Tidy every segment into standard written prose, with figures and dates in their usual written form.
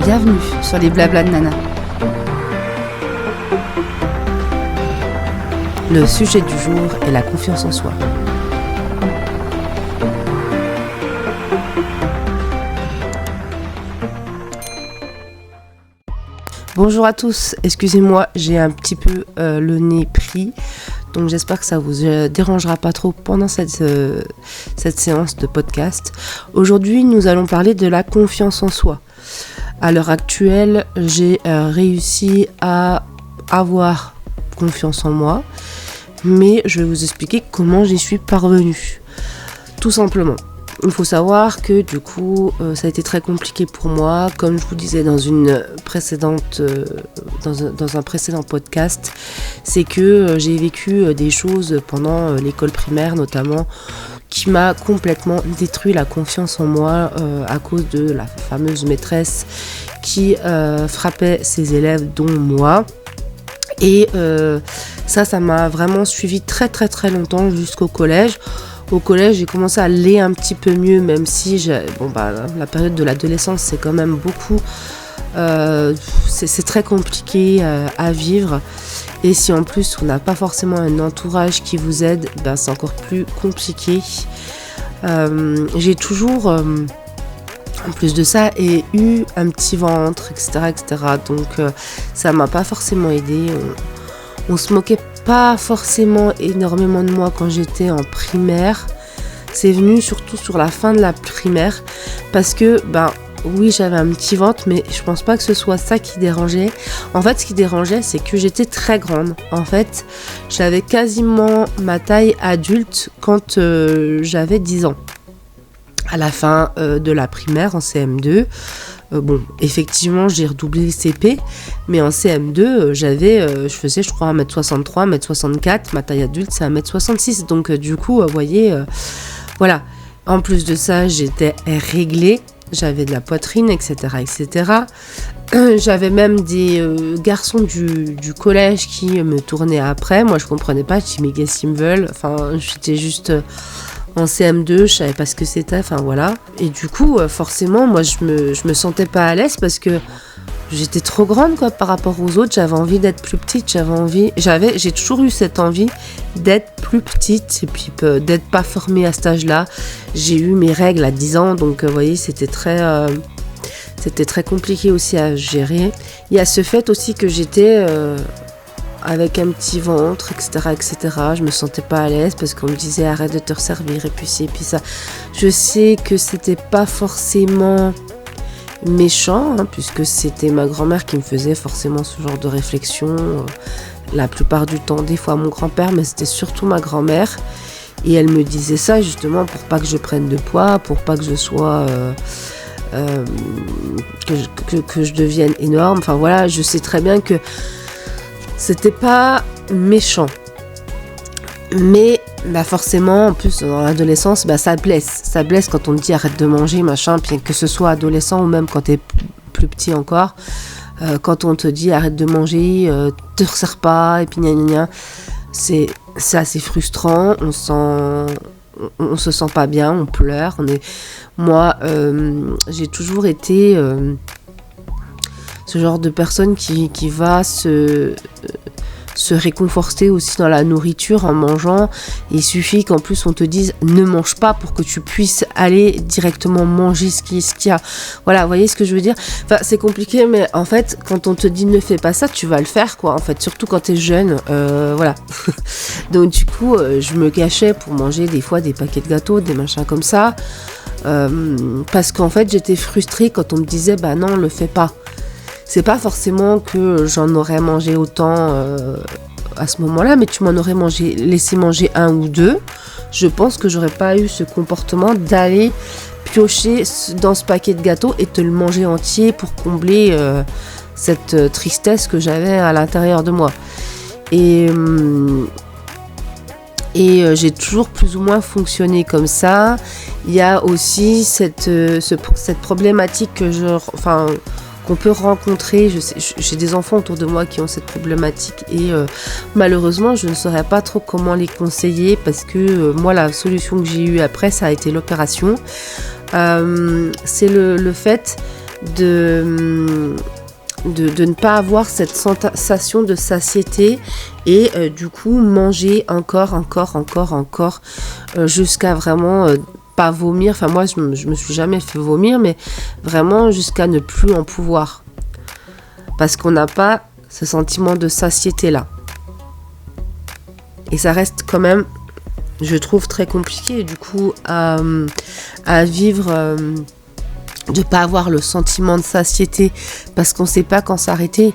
Bienvenue sur les blablas de Nana. Le sujet du jour est la confiance en soi. Bonjour à tous, excusez-moi, j'ai un petit peu le nez pris, donc j'espère que ça vous dérangera pas trop pendant cette séance de podcast. Aujourd'hui, nous allons parler de la confiance en soi. À l'heure actuelle, j'ai réussi à avoir confiance en moi, mais je vais vous expliquer comment j'y suis parvenue. Tout simplement. Il faut savoir que du coup, ça a été très compliqué pour moi. Comme je vous disais dans un précédent podcast, c'est que j'ai vécu des choses pendant l'école primaire notamment, qui m'a complètement détruit la confiance en moi à cause de la fameuse maîtresse qui frappait ses élèves, dont moi. Et ça m'a vraiment suivi très très très longtemps jusqu'au collège. Au collège, j'ai commencé à aller un petit peu mieux, même si la période de l'adolescence, c'est quand même beaucoup... c'est très compliqué à vivre. Et si en plus, on n'a pas forcément un entourage qui vous aide, c'est encore plus compliqué. J'ai toujours, en plus de ça, eu un petit ventre, etc. Donc, ça m'a pas forcément aidé. On se moquait pas forcément énormément de moi quand j'étais en primaire. C'est venu surtout sur la fin de la primaire parce que oui, j'avais un petit ventre, mais je pense pas que ce soit ça qui dérangeait. En fait, ce qui dérangeait, c'est que j'étais très grande. En fait, j'avais quasiment ma taille adulte quand j'avais 10 ans. À la fin de la primaire, en CM2, effectivement, j'ai redoublé le CP, mais en CM2, je faisais, je crois, 1m63, 1m64, ma taille adulte, c'est 1m66, donc du coup, vous voyez, voilà. En plus de ça, j'étais réglée, j'avais de la poitrine, etc. J'avais même des garçons du collège qui me tournaient après, moi je comprenais pas, je dis mais qu'est-ce qu'ils me veulent, j'étais juste... En CM2, je savais pas ce que c'était, voilà. Et du coup, forcément, moi, je me sentais pas à l'aise parce que j'étais trop grande, par rapport aux autres. J'avais envie d'être plus petite, j'ai toujours eu cette envie d'être plus petite et puis d'être pas formée à cet âge-là. J'ai eu mes règles à 10 ans, donc, vous voyez, c'était très compliqué aussi à gérer. Il y a ce fait aussi que j'étais... avec un petit ventre, etc. Je me sentais pas à l'aise parce qu'on me disait arrête de te resservir et puis ci et puis ça. Je sais que c'était pas forcément méchant, puisque c'était ma grand-mère qui me faisait forcément ce genre de réflexion la plupart du temps, des fois mon grand-père, mais c'était surtout ma grand-mère. Et elle me disait ça justement pour pas que je prenne de poids, pour pas que je sois... que je devienne énorme. Voilà, je sais très bien que c'était pas méchant. Mais forcément, en plus dans l'adolescence, ça blesse. Ça blesse quand on te dit arrête de manger, machin, puis que ce soit adolescent ou même quand t'es plus petit encore. Quand on te dit arrête de manger, te resserre pas, et puis gna gna gna. C'est assez frustrant, on se sent pas bien, on pleure. Moi, j'ai toujours été... ce genre de personne qui va se réconforter aussi dans la nourriture en mangeant. Il suffit qu'en plus on te dise ne mange pas pour que tu puisses aller directement manger ce qu'il y a. Voilà, vous voyez ce que je veux dire ? C'est compliqué, mais en fait, quand on te dit ne fais pas ça, tu vas le faire, en fait, surtout quand t'es jeune. Voilà. Donc du coup, je me cachais pour manger des fois des paquets de gâteaux, des machins comme ça. Parce qu'en fait, j'étais frustrée quand on me disait non, le fais pas. C'est pas forcément que j'en aurais mangé autant à ce moment-là, mais tu m'en aurais laissé manger un ou deux. Je pense que j'aurais pas eu ce comportement d'aller piocher dans ce paquet de gâteaux et te le manger entier pour combler cette tristesse que j'avais à l'intérieur de moi. Et j'ai toujours plus ou moins fonctionné comme ça. Il y a aussi cette problématique qu'on peut rencontrer. J'ai des enfants autour de moi qui ont cette problématique et malheureusement je ne saurais pas trop comment les conseiller parce que moi la solution que j'ai eue après ça a été l'opération. C'est le fait de ne pas avoir cette sensation de satiété et du coup manger encore jusqu'à vraiment pas vomir. Enfin moi je me suis jamais fait vomir, mais vraiment jusqu'à ne plus en pouvoir, parce qu'on n'a pas ce sentiment de satiété là, et ça reste quand même, je trouve, très compliqué du coup à vivre, de pas avoir le sentiment de satiété, parce qu'on sait pas quand s'arrêter.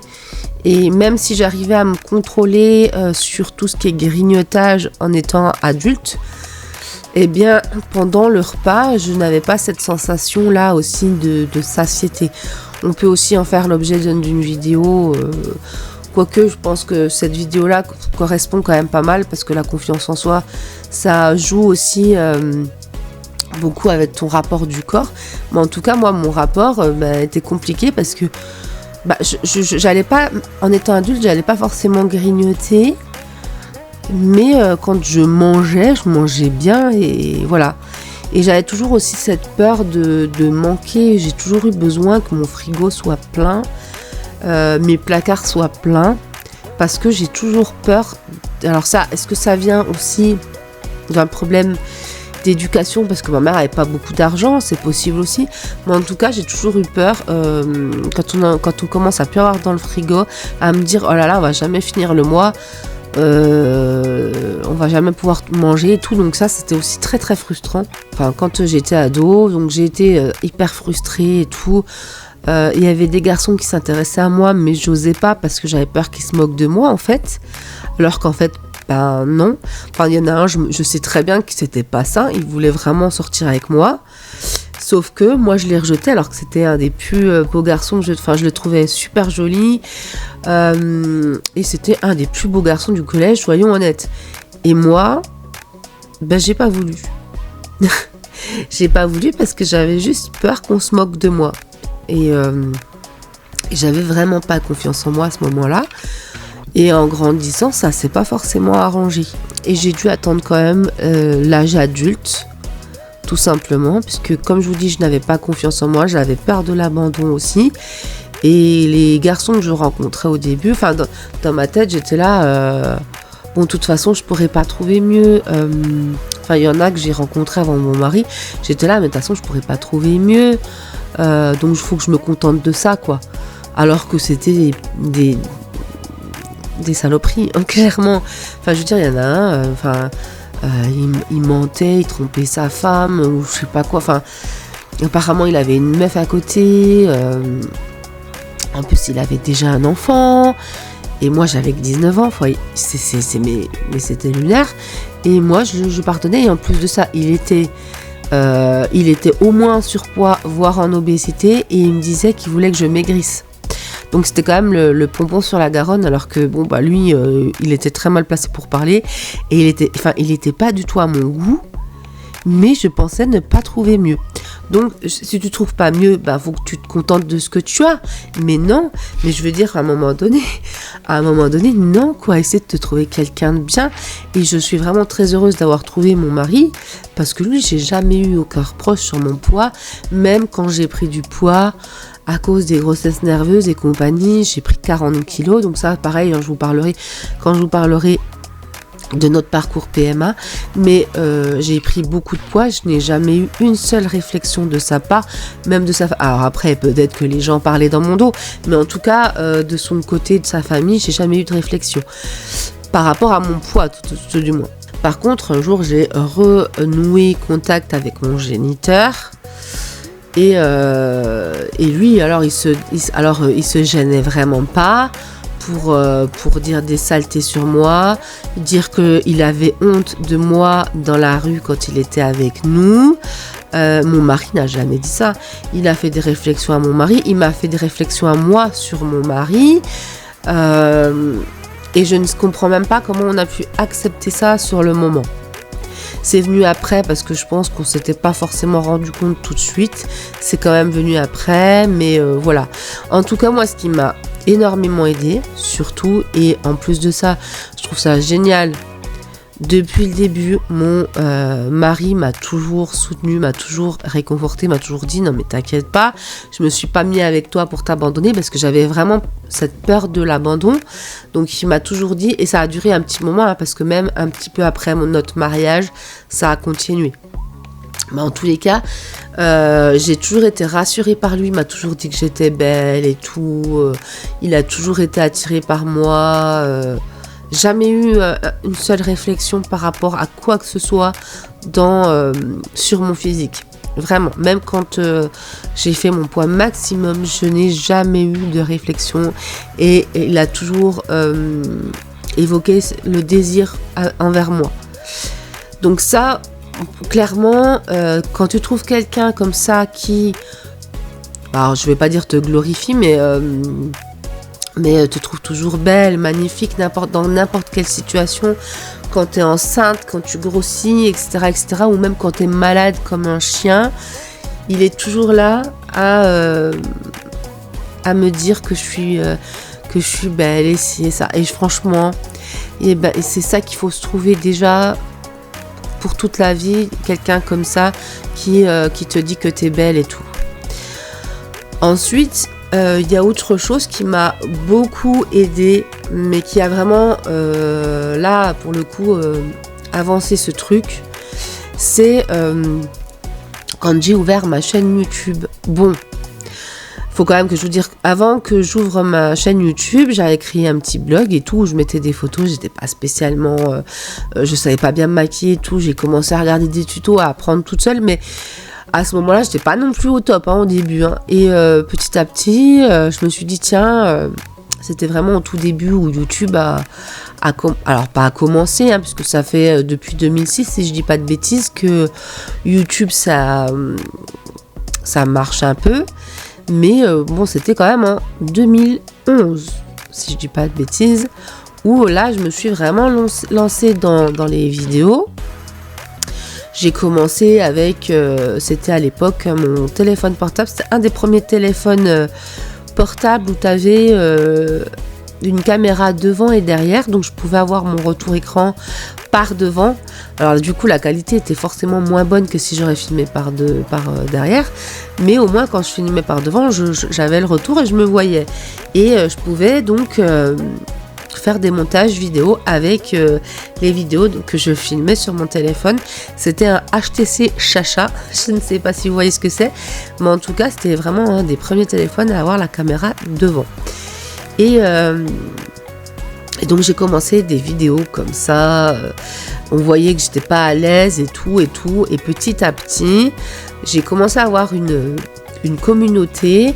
Et même si j'arrivais à me contrôler sur tout ce qui est grignotage en étant adulte, eh bien pendant le repas je n'avais pas cette sensation là aussi de satiété. On peut aussi en faire l'objet d'une vidéo, quoique je pense que cette vidéo là correspond quand même pas mal, parce que la confiance en soi, ça joue aussi beaucoup avec ton rapport du corps. Mais en tout cas moi mon rapport était compliqué, parce que j'allais pas, en étant adulte j'allais pas forcément grignoter, mais quand je mangeais bien, et voilà. Et j'avais toujours aussi cette peur de manquer. J'ai toujours eu besoin que mon frigo soit plein, mes placards soient pleins, parce que j'ai toujours peur. Alors ça, est-ce que ça vient aussi d'un problème d'éducation, parce que ma mère avait pas beaucoup d'argent, c'est possible aussi, mais en tout cas j'ai toujours eu peur quand on commence à plus avoir dans le frigo, à me dire oh là là, on va jamais finir le mois, on va jamais pouvoir manger et tout. Donc ça, c'était aussi très très frustrant. Enfin, quand j'étais ado, donc j'ai été hyper frustrée et tout. Il y avait des garçons qui s'intéressaient à moi, mais j'osais pas, parce que j'avais peur qu'ils se moquent de moi en fait, alors qu'en fait non. Enfin, il y en a un, je sais très bien que c'était pas ça, il voulait vraiment sortir avec moi, sauf que moi je l'ai rejeté, alors que c'était un des plus beaux garçons que je le trouvais super joli, et c'était un des plus beaux garçons du collège, soyons honnêtes. Et moi j'ai pas voulu. J'ai pas voulu, parce que j'avais juste peur qu'on se moque de moi, et j'avais vraiment pas confiance en moi à ce moment-là. Et en grandissant, ça s'est pas forcément arrangé. Et j'ai dû attendre quand même l'âge adulte, tout simplement, puisque comme je vous dis, je n'avais pas confiance en moi, j'avais peur de l'abandon aussi. Et les garçons que je rencontrais au début, enfin dans ma tête, j'étais là, bon, de toute façon, je pourrais pas trouver mieux. Enfin, il y en a que j'ai rencontrés avant mon mari, j'étais là, mais de toute façon, je pourrais pas trouver mieux. Donc il faut que je me contente de ça, quoi. Alors que c'était des saloperies, hein, clairement. Enfin, je veux dire, il y en a un, il mentait, il trompait sa femme, ou je sais pas quoi. Enfin, apparemment, il avait une meuf à côté. En plus, il avait déjà un enfant. Et moi, j'avais que 19 ans. Enfin, mais c'était lunaire. Et moi, je pardonnais. Et en plus de ça, il était au moins en surpoids, voire en obésité. Et il me disait qu'il voulait que je maigrisse. Donc c'était quand même le pompon sur la Garonne, alors que lui, il était très mal placé pour parler, et il était pas du tout à mon goût, mais je pensais ne pas trouver mieux. Donc si tu trouves pas mieux, faut que tu te contentes de ce que tu as. Mais non, mais je veux dire, à un moment donné, non, quoi, essaie de te trouver quelqu'un de bien. Et je suis vraiment très heureuse d'avoir trouvé mon mari, parce que lui, j'ai jamais eu aucun reproche sur mon poids, même quand j'ai pris du poids à cause des grossesses nerveuses et compagnie. J'ai pris 40 kilos, donc ça, pareil, quand je vous parlerai de notre parcours PMA, mais j'ai pris beaucoup de poids, je n'ai jamais eu une seule réflexion de sa part, même de sa alors après, peut-être que les gens parlaient dans mon dos, mais en tout cas, de son côté, de sa famille, j'ai jamais eu de réflexion par rapport à mon poids, tout du moins. Par contre, un jour, j'ai renoué contact avec mon géniteur. Et lui, alors il se gênait vraiment pas pour dire des saletés sur moi, dire qu'il avait honte de moi dans la rue quand il était avec nous. Mon mari n'a jamais dit ça. Il a fait des réflexions à mon mari, il m'a fait des réflexions à moi sur mon mari. Et je ne comprends même pas comment on a pu accepter ça sur le moment. C'est venu après, parce que je pense qu'on s'était pas forcément rendu compte tout de suite. C'est quand même venu après, mais voilà. En tout cas, moi, ce qui m'a énormément aidé, surtout, et en plus de ça, je trouve ça génial Depuis le début, mon mari m'a toujours soutenu, m'a toujours réconforté, m'a toujours dit non mais t'inquiète pas, je me suis pas mis avec toi pour t'abandonner parce que j'avais vraiment cette peur de l'abandon. Donc il m'a toujours dit, et ça a duré un petit moment hein, parce que même un petit peu après notre mariage, ça a continué. Mais en tous les cas, j'ai toujours été rassurée par lui, il m'a toujours dit que j'étais belle et tout. Il a toujours été attiré par moi. Jamais eu une seule réflexion par rapport à quoi que ce soit sur mon physique. Vraiment, même quand j'ai fait mon poids maximum, je n'ai jamais eu de réflexion. Et il a toujours évoqué le désir envers moi. Donc ça, clairement, quand tu trouves quelqu'un comme ça qui... Alors, je vais pas dire te glorifie, mais te trouve toujours belle, magnifique, dans n'importe quelle situation, quand tu es enceinte, quand tu grossis, etc., ou même quand tu es malade comme un chien, il est toujours là à me dire que je suis belle, et c'est ça. Et franchement, et c'est ça qu'il faut se trouver déjà pour toute la vie, quelqu'un comme ça qui te dit que tu es belle et tout. Ensuite, il y a autre chose qui m'a beaucoup aidée, mais qui a vraiment, là, pour le coup, avancé ce truc. C'est quand j'ai ouvert ma chaîne YouTube. Bon, faut quand même que je vous dise, avant que j'ouvre ma chaîne YouTube, j'avais créé un petit blog et tout, où je mettais des photos, j'étais pas spécialement... je savais pas bien me maquiller et tout, j'ai commencé à regarder des tutos, à apprendre toute seule, mais... À ce moment-là, j'étais pas non plus au top au début. Hein. Et petit à petit, je me suis dit, tiens, c'était vraiment au tout début où YouTube alors pas à commencer, hein, puisque ça fait depuis 2006, si je dis pas de bêtises, que YouTube, ça marche un peu. Mais bon, c'était quand même en 2011, si je dis pas de bêtises, où là, je me suis vraiment lancée dans les vidéos. J'ai commencé avec, c'était à l'époque mon téléphone portable, c'était un des premiers téléphones portables où tu avais une caméra devant et derrière, donc je pouvais avoir mon retour écran par devant. Alors du coup la qualité était forcément moins bonne que si j'aurais filmé par derrière, mais au moins quand je filmais par devant, j'avais le retour et je me voyais. Et je pouvais donc... faire des montages vidéo avec les vidéos que je filmais sur mon téléphone. C'était un HTC Chacha, je ne sais pas si vous voyez ce que c'est, mais en tout cas c'était vraiment un des premiers téléphones à avoir la caméra devant. Et donc j'ai commencé des vidéos comme ça, on voyait que j'étais pas à l'aise et tout, et petit à petit j'ai commencé à avoir une communauté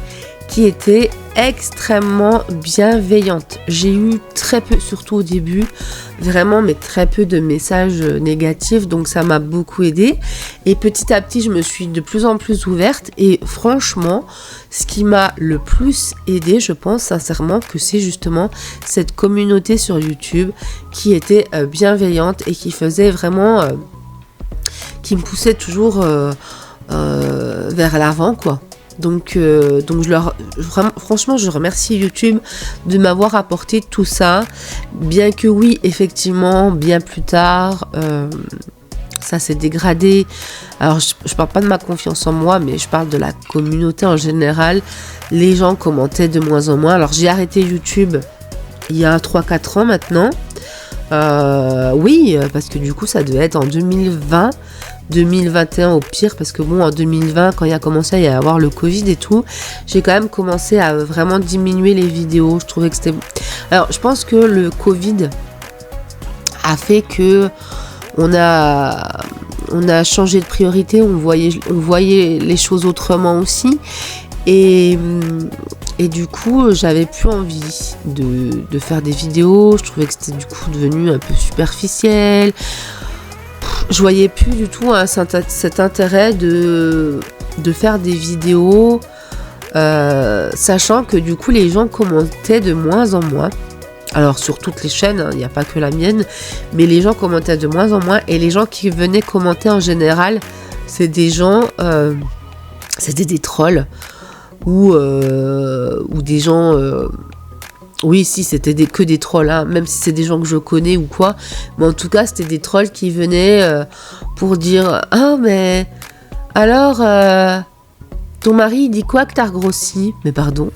qui était extrêmement bienveillante. J'ai eu très peu, surtout au début, vraiment, mais très peu de messages négatifs, donc ça m'a beaucoup aidée. Et petit à petit, je me suis de plus en plus ouverte, et franchement, ce qui m'a le plus aidée, je pense sincèrement que c'est justement cette communauté sur YouTube qui était bienveillante et qui faisait vraiment... qui me poussait toujours vers l'avant, quoi. Donc franchement, je remercie YouTube de m'avoir apporté tout ça. Bien que oui, effectivement, bien plus tard, ça s'est dégradé. Alors, je parle pas de ma confiance en moi, mais je parle de la communauté en général. Les gens commentaient de moins en moins. Alors, j'ai arrêté YouTube il y a 3-4 ans maintenant. Oui, parce que du coup, ça devait être en 2020. 2021 au pire, parce que bon, en 2020, quand il a commencé à y avoir le Covid et tout, j'ai quand même commencé à vraiment diminuer les vidéos. Je trouvais que c'était... Alors, je pense que le Covid a fait que on a changé de priorité, on voyait les choses autrement aussi. Et du coup, j'avais plus envie de faire des vidéos. Je trouvais que c'était du coup devenu un peu superficiel. Je voyais plus du tout cet intérêt de faire des vidéos, sachant que du coup les gens commentaient de moins en moins. Alors sur toutes les chaînes, il n'y a pas que la mienne, mais les gens commentaient de moins en moins, et les gens qui venaient commenter en général, c'est des gens, c'était des trolls ou des gens Oui, si, c'était que des trolls, hein, même si c'est des gens que je connais ou quoi. Mais en tout cas, c'était des trolls qui venaient pour dire « Ah, mais alors, ton mari, il dit quoi que t'as grossi ?» Mais pardon,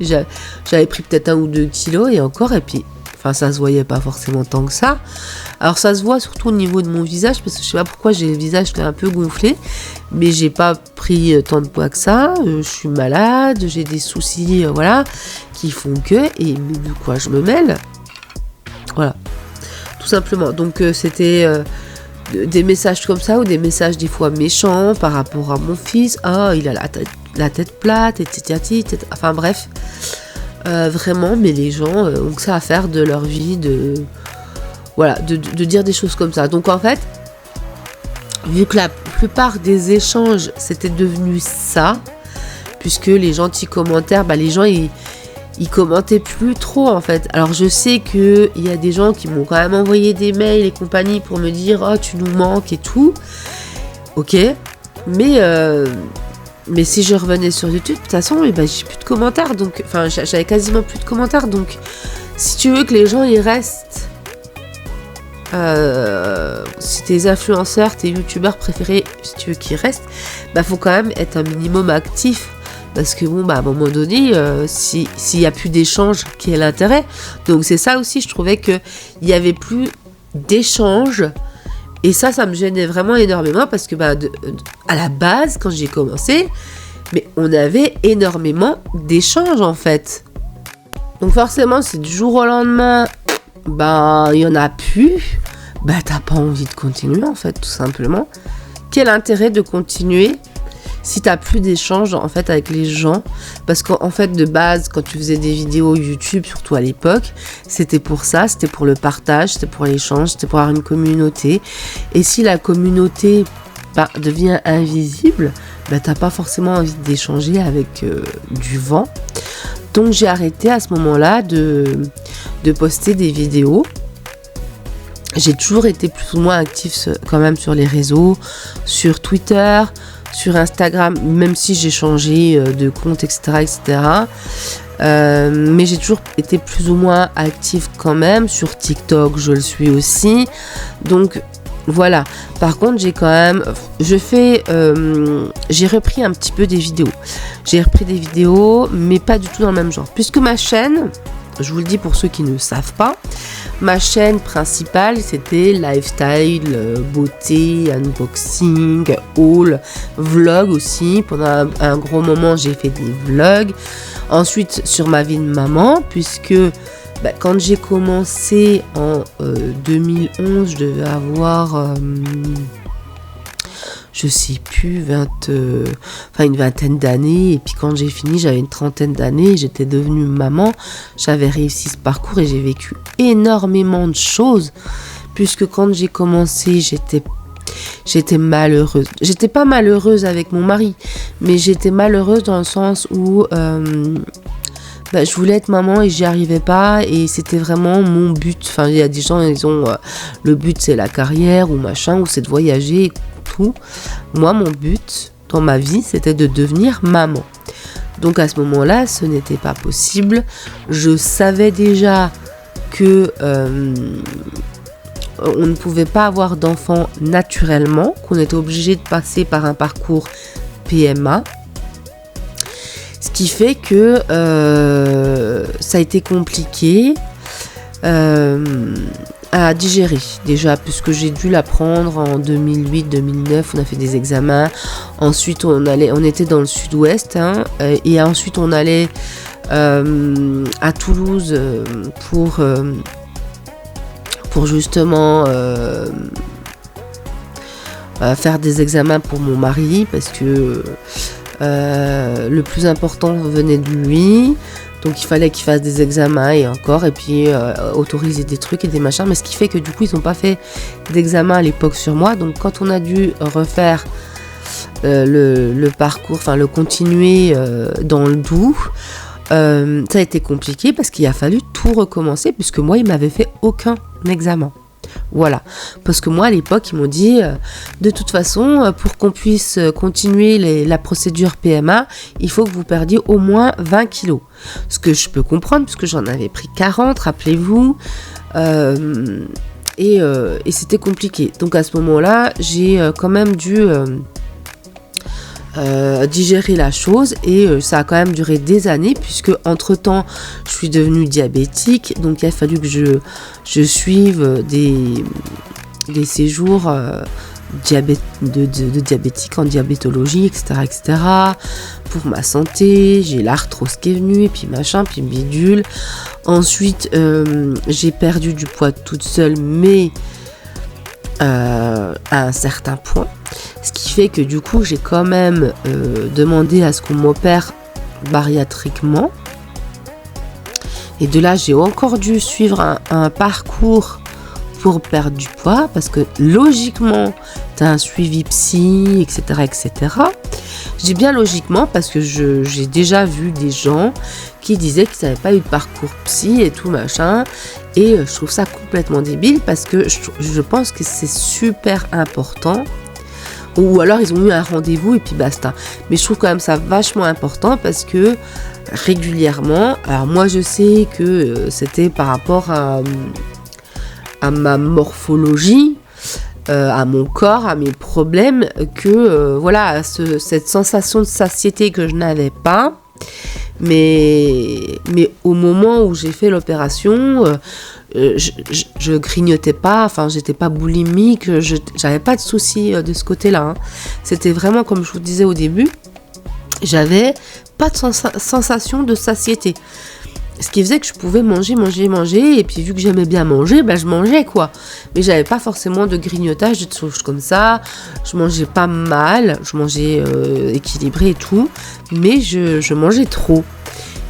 j'avais pris peut-être 1 ou 2 kilos et encore, et puis, enfin, ça se voyait pas forcément tant que ça. Alors, ça se voit surtout au niveau de mon visage, parce que je sais pas pourquoi j'ai le visage qui est un peu gonflé, mais j'ai pas pris tant de poids que ça. Je suis malade, j'ai des soucis, voilà, qui font que, et de quoi je me mêle. Voilà, tout simplement. Donc, c'était des messages comme ça, ou des messages des fois méchants par rapport à mon fils. Ah, il a la tête plate, etc. Enfin, bref. Vraiment, mais les gens ont que ça à faire de leur vie, de dire des choses comme ça. Donc en fait, vu que la plupart des échanges c'était devenu ça, puisque les gentils commentaires, les gens ils commentaient plus trop en fait. Alors je sais que il y a des gens qui m'ont quand même envoyé des mails et compagnie pour me dire oh tu nous manques et tout. Ok, mais si je revenais sur YouTube, de toute façon, j'ai plus de commentaires, donc, enfin, j'avais quasiment plus de commentaires, donc, si tu veux que les gens, ils restent, si tes influenceurs, tes youtubeurs préférés, si tu veux qu'ils restent, faut quand même être un minimum actif, parce que bon, à un moment donné, s'il y a plus d'échanges, quel est l'intérêt? Donc, c'est ça aussi, je trouvais qu'il y avait plus d'échanges. Et ça me gênait vraiment énormément parce que à la base, quand j'ai commencé, mais on avait énormément d'échanges en fait. Donc forcément, si du jour au lendemain, il y en a plus, t'as pas envie de continuer en fait, tout simplement. Quel intérêt de continuer si t'as plus d'échanges en fait avec les gens? Parce qu'en fait de base, quand tu faisais des vidéos YouTube, surtout à l'époque, c'était pour ça, c'était pour le partage, c'était pour l'échange, c'était pour avoir une communauté. Et si la communauté devient invisible, t'as pas forcément envie d'échanger avec du vent. Donc j'ai arrêté à ce moment-là de poster des vidéos. J'ai toujours été plus ou moins active quand même sur les réseaux, sur Twitter, sur Instagram, même si j'ai changé de compte, etc. Mais j'ai toujours été plus ou moins active quand même. Sur TikTok, je le suis aussi. Donc, voilà. Par contre, j'ai repris un petit peu des vidéos. J'ai repris des vidéos, mais pas du tout dans le même genre. Puisque ma chaîne, je vous le dis pour ceux qui ne savent pas, ma chaîne principale, c'était lifestyle, beauté, unboxing, haul, vlog aussi. Pendant un gros moment, j'ai fait des vlogs. Ensuite, sur ma vie de maman, puisque quand j'ai commencé en 2011, je devais avoir... je sais plus, une vingtaine d'années. Et puis quand j'ai fini, j'avais une trentaine d'années. J'étais devenue maman. J'avais réussi ce parcours et j'ai vécu énormément de choses. Puisque quand j'ai commencé, j'étais malheureuse. J'étais pas malheureuse avec mon mari, mais j'étais malheureuse dans le sens où je voulais être maman et j'y arrivais pas. Et c'était vraiment mon but. Enfin, il y a des gens, ils ont le but c'est la carrière ou machin, ou c'est de voyager. Tout. Moi, mon but dans ma vie, c'était de devenir maman. Donc à ce moment-là, ce n'était pas possible. Je savais déjà que on ne pouvait pas avoir d'enfants naturellement, qu'on était obligé de passer par un parcours PMA. Ce qui fait que ça a été compliqué à digérer déjà, puisque j'ai dû l'apprendre en 2008-2009. On a fait des examens. Ensuite, on était dans le sud-ouest, et ensuite on allait à Toulouse pour justement faire des examens pour mon mari, parce que le plus important venait de lui. Donc il fallait qu'ils fassent des examens et puis autoriser des trucs et des machins. Mais ce qui fait que du coup, ils n'ont pas fait d'examen à l'époque sur moi. Donc quand on a dû refaire le parcours, enfin le continuer dans le Doubs, ça a été compliqué parce qu'il a fallu tout recommencer, puisque moi, il m'avait fait aucun examen. Voilà, parce que moi à l'époque ils m'ont dit de toute façon pour qu'on puisse continuer la procédure PMA, il faut que vous perdiez au moins 20 kilos. Ce que je peux comprendre puisque j'en avais pris 40, rappelez-vous, et c'était compliqué. Donc à ce moment-là, j'ai quand même dû digérer la chose et ça a quand même duré des années puisque entre temps je suis devenue diabétique, donc il a fallu que je suive des séjours de diabétique en diabétologie, etc. Pour ma santé, j'ai l'arthrose qui est venue et puis machin, puis bidule. Ensuite j'ai perdu du poids toute seule, mais à un certain point, ce qui fait que du coup j'ai quand même demandé à ce qu'on m'opère bariatriquement, et de là j'ai encore dû suivre un parcours pour perdre du poids parce que logiquement tu as un suivi psy, etc. Je dis bien logiquement parce que j'ai déjà vu des gens qui disaient qu'ils n'avaient pas eu de parcours psy et tout machin, et je trouve ça complètement débile parce que je pense que c'est super important, ou alors ils ont eu un rendez-vous et puis basta, mais je trouve quand même ça vachement important parce que régulièrement, alors moi je sais que c'était par rapport à ma morphologie, à mon corps, à mes problèmes, que voilà, cette sensation de satiété que je n'avais pas, mais au moment où j'ai fait l'opération, je grignotais pas, enfin j'étais pas boulimique, j'avais pas de soucis de ce côté-là, hein. C'était vraiment comme je vous disais au début, j'avais pas de sensation de satiété. Ce qui faisait que je pouvais manger, et puis vu que j'aimais bien manger, je mangeais quoi. Mais j'avais pas forcément de grignotage, de choses comme ça. Je mangeais pas mal, je mangeais équilibré et tout, mais je mangeais trop.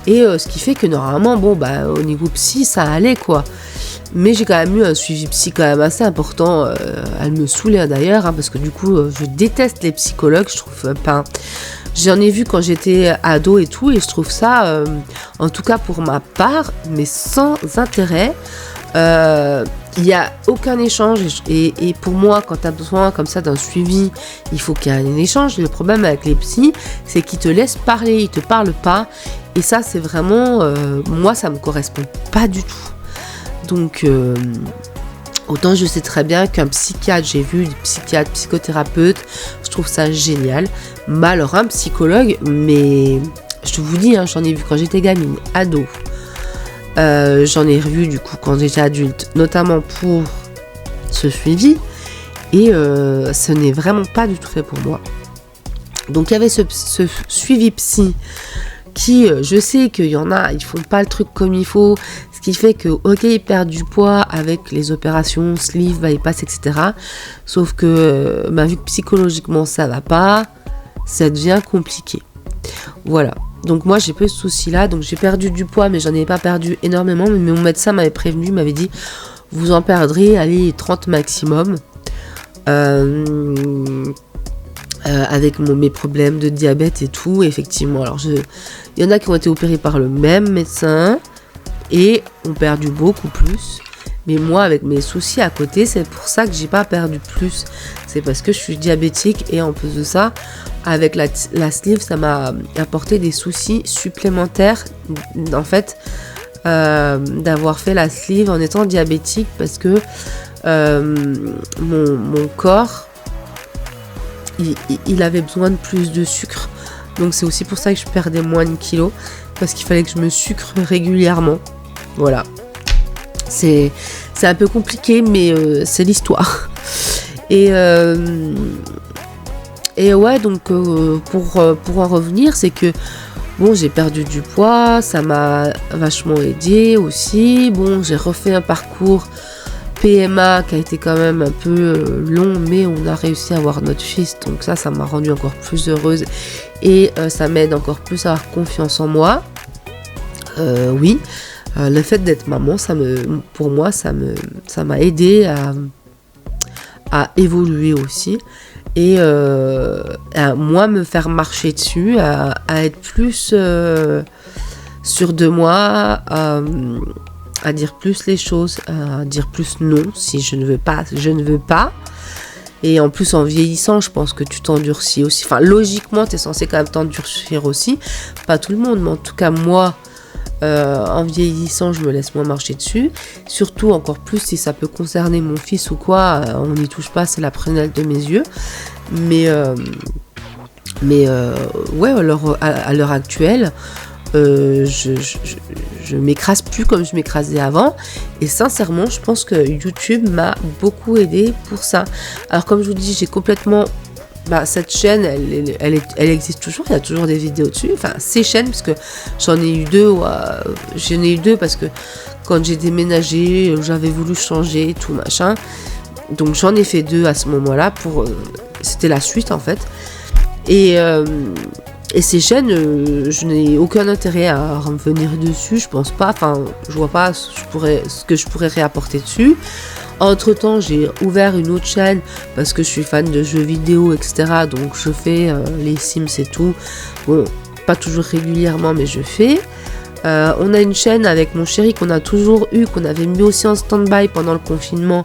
Et ce qui fait que normalement, au niveau psy, ça allait quoi. Mais j'ai quand même eu un suivi psy quand même assez important. Elle me saoulait d'ailleurs, hein, parce que du coup, je déteste les psychologues, je trouve pas. J'en ai vu quand j'étais ado et tout, et je trouve ça, en tout cas pour ma part, mais sans intérêt. Il n'y a aucun échange, et pour moi, quand tu as besoin comme ça d'un suivi, il faut qu'il y ait un échange. Le problème avec les psys, c'est qu'ils te laissent parler, ils ne te parlent pas, et ça c'est vraiment, moi ça ne me correspond pas du tout. Donc autant je sais très bien qu'un psychiatre, j'ai vu des psychiatres, psychothérapeutes, je trouve ça génial. Mais alors un psychologue, mais je vous dis, hein, j'en ai vu quand j'étais gamine, ado. J'en ai revu du coup quand j'étais adulte, notamment pour ce suivi. Et ce n'est vraiment pas du tout fait pour moi. Donc il y avait ce suivi psy qui, je sais qu'il y en a, ils font pas le truc comme il faut, ce qui fait que, ok, ils perdent du poids avec les opérations, sleeve, bypass, etc. Sauf que, vu que psychologiquement ça va pas, ça devient compliqué. Voilà. Donc moi j'ai peu ce souci-là, donc j'ai perdu du poids, mais j'en ai pas perdu énormément, mais mon médecin m'avait prévenu, m'avait dit, vous en perdrez, allez, 30 maximum. Avec mes problèmes de diabète et tout, effectivement. Alors, il y en a qui ont été opérés par le même médecin et ont perdu beaucoup plus. Mais moi, avec mes soucis à côté, c'est pour ça que j'ai pas perdu plus. C'est parce que je suis diabétique et en plus de ça, avec la sleeve, ça m'a apporté des soucis supplémentaires. En fait, d'avoir fait la sleeve en étant diabétique parce que mon corps, il avait besoin de plus de sucre. Donc c'est aussi pour ça que je perdais moins de kilos, parce qu'il fallait que je me sucre régulièrement. Voilà. C'est un peu compliqué, mais c'est l'histoire. Et ouais, donc pour en revenir, c'est que bon, j'ai perdu du poids, ça m'a vachement aidé aussi. Bon, j'ai refait un parcours PMA qui a été quand même un peu long, mais on a réussi à avoir notre fils, donc ça m'a rendue encore plus heureuse et ça m'aide encore plus à avoir confiance en moi. Oui, le fait d'être maman, pour moi, ça m'a aidé à évoluer aussi et à moi me faire marcher dessus, à être plus sûre de moi, à dire plus les choses, à dire plus non. Si je ne veux pas, je ne veux pas. Et en plus, en vieillissant, je pense que tu t'endurcis aussi. Enfin, logiquement, tu es censé quand même t'endurcir aussi. Pas tout le monde, mais en tout cas, moi, en vieillissant, je me laisse moins marcher dessus. Surtout, encore plus, si ça peut concerner mon fils ou quoi, on n'y touche pas, c'est la prunelle de mes yeux. Mais ouais, alors, à l'heure actuelle, je m'écrase plus comme je m'écrasais avant, et sincèrement je pense que YouTube m'a beaucoup aidé pour ça. Alors comme je vous dis, j'ai complètement cette chaîne, elle existe toujours, il y a toujours des vidéos dessus, enfin ces chaînes, parce que j'en ai eu deux parce que quand j'ai déménagé, j'avais voulu changer et tout machin, donc j'en ai fait 2 à ce moment-là c'était la suite en fait. Et ces chaînes, je n'ai aucun intérêt à revenir dessus, je pense pas, enfin, je vois pas ce que je pourrais réapporter dessus. Entre temps, j'ai ouvert une autre chaîne parce que je suis fan de jeux vidéo, etc. Donc je fais les Sims et tout. Bon, pas toujours régulièrement, mais je fais. On a une chaîne avec mon chéri qu'on a toujours eu, qu'on avait mis aussi en stand-by pendant le confinement,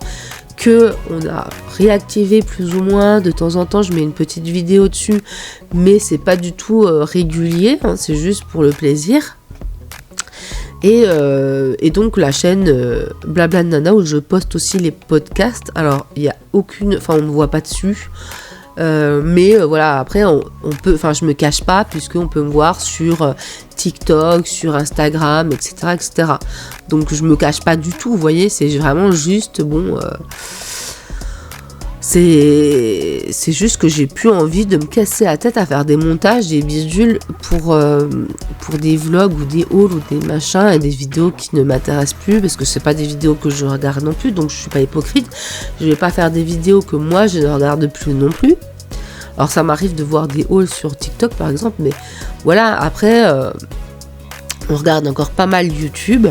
que on a réactivé plus ou moins. De temps en temps, je mets une petite vidéo dessus, mais c'est pas du tout régulier, hein, c'est juste pour le plaisir. Et donc la chaîne Blabla Nana, où je poste aussi les podcasts. Alors il y a on me voit pas dessus. Mais voilà, après on peut, enfin je me cache pas, puisqu'on peut me voir sur TikTok, sur Instagram, etc. Donc je me cache pas du tout, vous voyez, c'est vraiment juste c'est juste que j'ai plus envie de me casser la tête à faire des montages, des bidules pour des vlogs ou des hauls ou des machins et des vidéos qui ne m'intéressent plus, parce que c'est pas des vidéos que je regarde non plus, donc je suis pas hypocrite. Je vais pas faire des vidéos que moi je ne regarde plus non plus. Alors ça m'arrive de voir des hauls sur TikTok par exemple, mais voilà, après on regarde encore pas mal YouTube,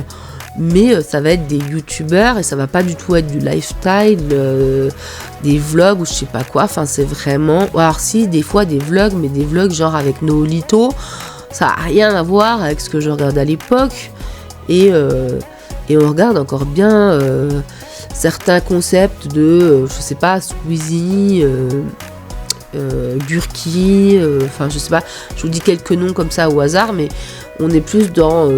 mais ça va être des youtubeurs et ça va pas du tout être du lifestyle, des vlogs ou je sais pas quoi, enfin c'est vraiment, alors si des fois des vlogs, mais des vlogs genre avec Noolito, ça a rien à voir avec ce que je regardais à l'époque, et on regarde encore bien certains concepts de, je sais pas, Squeezie, Gurki, enfin je sais pas, je vous dis quelques noms comme ça au hasard, mais on est plus dans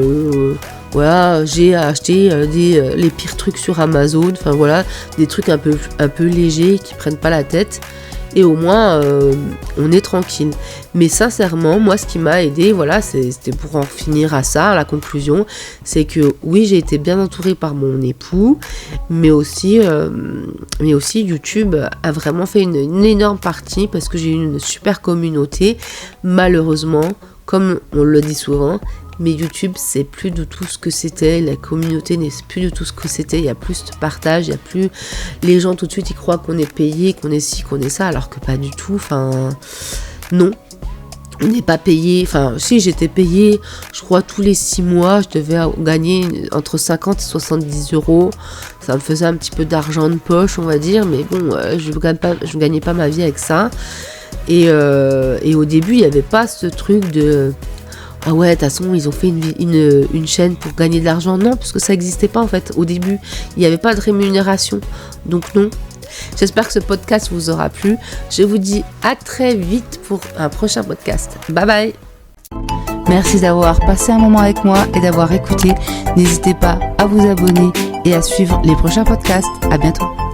voilà, j'ai acheté les pires trucs sur Amazon, enfin voilà, des trucs un peu légers qui prennent pas la tête, et au moins on est tranquille. Mais sincèrement, moi ce qui m'a aidé, voilà, c'était pour en finir à ça, à la conclusion, c'est que oui, j'ai été bien entourée par mon époux, mais aussi YouTube a vraiment fait une énorme partie, parce que j'ai eu une super communauté. Malheureusement, comme on le dit souvent, mais YouTube, c'est plus du tout ce que c'était. La communauté n'est plus du tout ce que c'était. Il y a plus de partage, il y a plus... Les gens, tout de suite, ils croient qu'on est payé, qu'on est ci, qu'on est ça, alors que pas du tout. Enfin, non. On n'est pas payé. Enfin, si, j'étais payée, je crois, tous les 6 mois. Je devais gagner entre 50 et 70 euros. Ça me faisait un petit peu d'argent de poche, on va dire. Mais bon, je gagnais pas ma vie avec ça. Et au début, il n'y avait pas ce truc de... Ah ouais, de toute façon, ils ont fait une chaîne pour gagner de l'argent. Non, parce que ça n'existait pas en fait. Au début, il n'y avait pas de rémunération. Donc non. J'espère que ce podcast vous aura plu. Je vous dis à très vite pour un prochain podcast. Bye bye. Merci d'avoir passé un moment avec moi et d'avoir écouté. N'hésitez pas à vous abonner et à suivre les prochains podcasts. À bientôt.